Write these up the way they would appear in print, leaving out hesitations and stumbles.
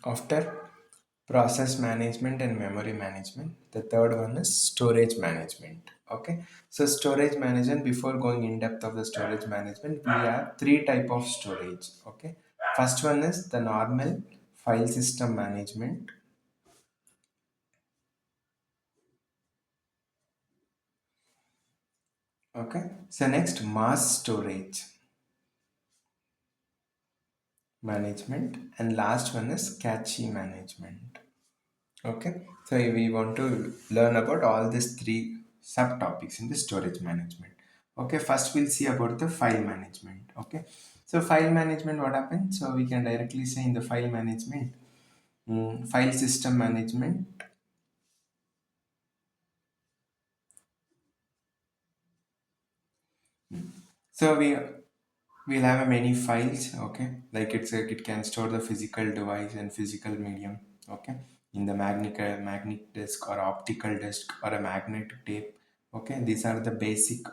After process management and memory management, the third one is storage management. Okay, so storage management, before going in depth of the storage management, we have three type of storage. Okay, first one is the normal file system management. Okay, so next, mass storage management, and last one is cache management. Okay, so we want to learn about all these three subtopics in the storage management. Okay, first we'll see about the file management. Okay, so file management, what happens? So we can directly say in the file management, file system management. So we'll have a many files. Okay, like it can store the physical device and physical medium. Okay, in the magnetic disk or optical disk or a magnetic tape. Okay, these are the basic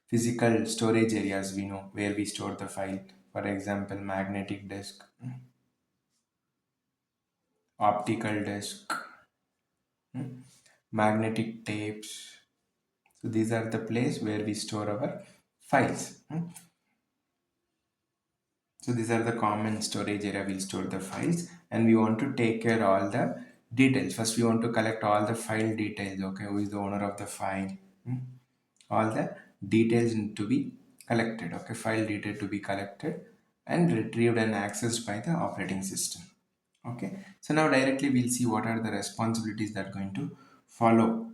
physical storage areas we know where we store the file. For example, magnetic disk, optical disk, magnetic tapes. So these are the place where we store our files. So these are the common storage area we'll store the files, and we want to take care all the details. First we want to collect all the file details. Okay, who is the owner of the file? All the details need to be collected. Okay, file data to be collected and retrieved and accessed by the operating system. Okay, so now directly we'll see what are the responsibilities that are going to follow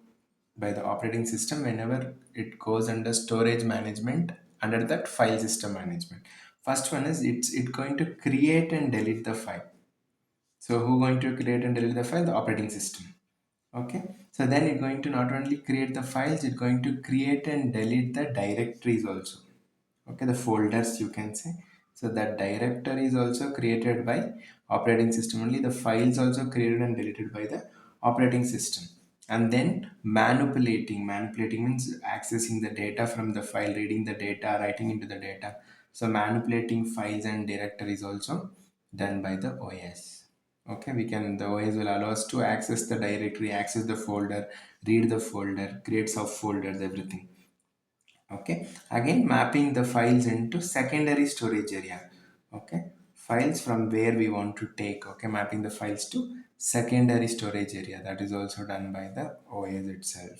by the operating system whenever it goes under storage management, under that file system management. First one is it's going to create and delete the file. So who going to create and delete the file? The operating system. Okay, so then it's going to not only create the files, it's going to create and delete the directories also. Okay, the folders you can say. So that directory is also created by operating system only. The files also created and deleted by the operating system. And then manipulating means accessing the data from the file, reading the data, writing into the data. So manipulating files and directories also done by the OS. Okay, the OS will allow us to access the directory, access the folder, read the folder, create subfolders, everything. Okay, again mapping the files into secondary storage area. Okay, files from where we want to take. Okay, mapping the files to secondary storage area, that is also done by the OS itself.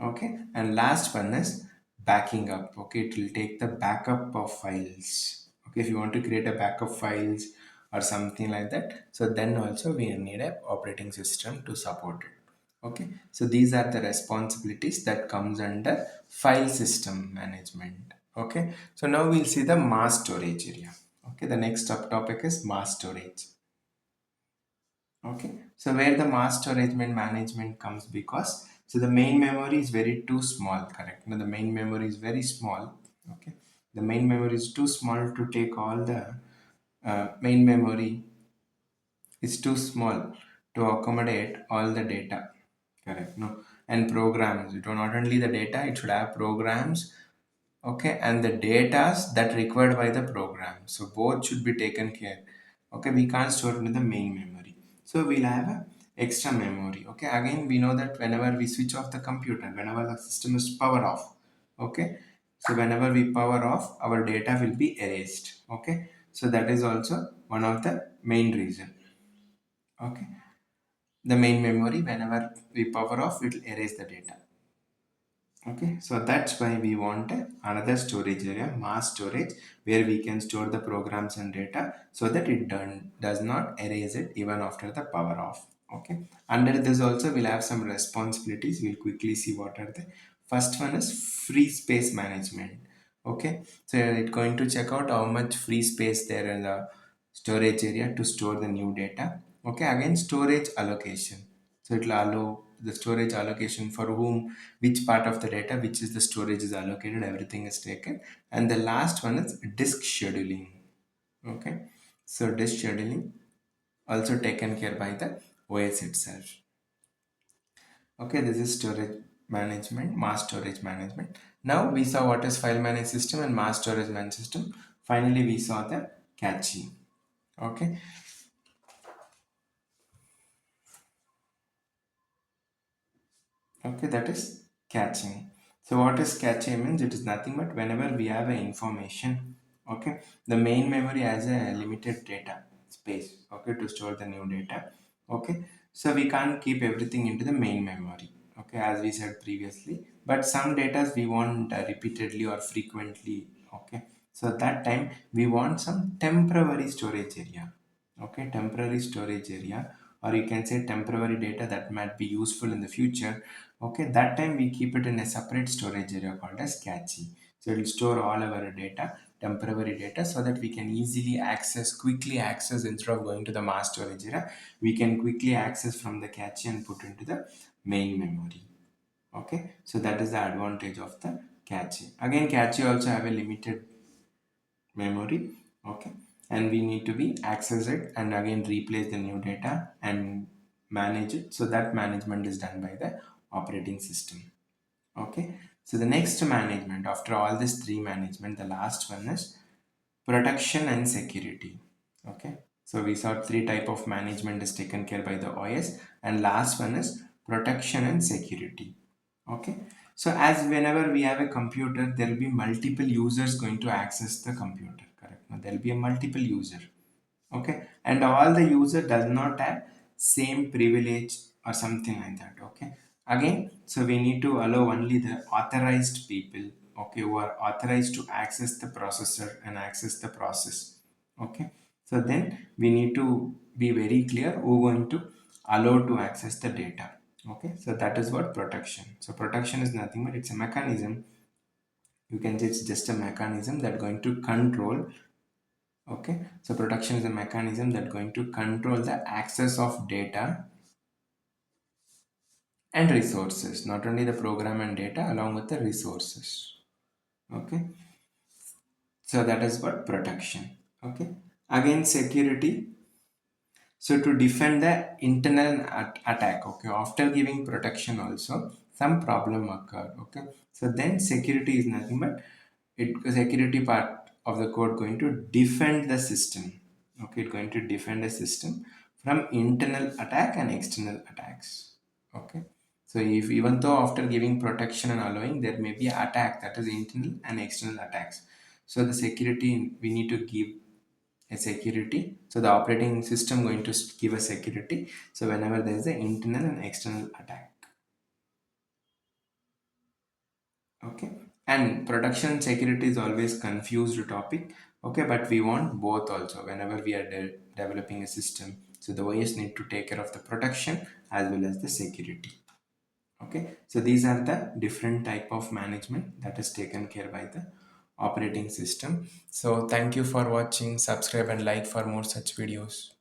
Okay, and last one is backing up. Okay, it will take the backup of files. Okay, if you want to create a backup files or something like that, so then also we need a operating system to support it. Okay, so these are the responsibilities that comes under file system management. Okay, so now we'll see the mass storage area. Okay, the next subtopic is mass storage. Okay, so where the mass storage management comes, because so the main memory is very too small, correct? Now the main memory is very small. Okay, the main memory is too small to take all the main memory is too small to accommodate all the data, correct? No, and programs, it not only the data, it should have programs. Okay, and the data that required by the program, so both should be taken care. Okay, we can't store it in the main memory, so we'll have a extra memory. Okay, again we know that whenever we switch off the computer, whenever the system is power off, okay, so whenever we power off, our data will be erased. Okay, so that is also one of the main reason. Okay, the main memory, whenever we power off, it will erase the data. Okay, so that's why we want another storage area, mass storage, where we can store the programs and data so that does not erase it even after the power off. Okay, under this also we'll have some responsibilities. We'll quickly see what are the first one is free space management. Okay, so it's going to check out how much free space there in the storage area to store the new data. Okay, again storage allocation, so it will allow the storage allocation for whom, which part of the data, which is the storage is allocated, everything is taken. And the last one is disk scheduling. Okay, so disk scheduling also taken care by the OS itself. Okay, this is storage management, mass storage management. Now we saw what is file management system and mass storage management system. Finally, we saw the caching. Okay, Okay, that is catching. So what is catching means it is nothing but whenever we have a information, okay, the main memory has a limited data space, okay, to store the new data, okay. So we can't keep everything into the main memory, okay, as we said previously. But some data we want repeatedly or frequently, okay. So at that time we want some temporary storage area, okay, temporary storage area, or you can say temporary data that might be useful in the future, okay. That time we keep it in a separate storage area called as cache. So it will store all our data, temporary data, so that we can easily access, quickly access, instead of going to the mass storage area, we can quickly access from the cache and put into the main memory, okay. So that is the advantage of the cache. Again, cache also have a limited memory, okay, and we need to be access it and again replace the new data and manage it. So that management is done by the operating system, okay. So the next management, after all this three management, the last one is protection and security, okay. So we saw three type of management is taken care by the OS, and last one is protection and security, okay. So as whenever we have a computer, there will be multiple users going to access the computer, correct? Now there will be a multiple user, okay, and all the user does not have same privilege or something like that, okay. Again, so we need to allow only the authorized people, okay, who are authorized to access the processor and access the process, okay. So then we need to be very clear who going to allow to access the data, okay. So that is what protection. So protection is nothing but it's a mechanism, you can say it's just a mechanism that going to control, okay. So protection is a mechanism that going to control the access of data and resources, not only the program and data, along with the resources, okay. So that is what protection, okay. Again, security. So to defend the internal attack, okay, after giving protection also some problem occurred, okay. So then security is nothing but it security part of the code going to defend the system, okay, it's going to defend the system from internal attack and external attacks, okay. So if even though after giving protection and allowing, there may be attack, that is internal and external attacks. So the security we need to give a security, so the operating system going to give a security, so whenever there is an internal and external attack, okay. And production security is always confused topic, okay, but we want both also whenever we are developing a system. So the OS need to take care of the protection as well as the security, okay. So these are the different type of management that is taken care by the operating system. So thank you for watching, subscribe and like for more such videos.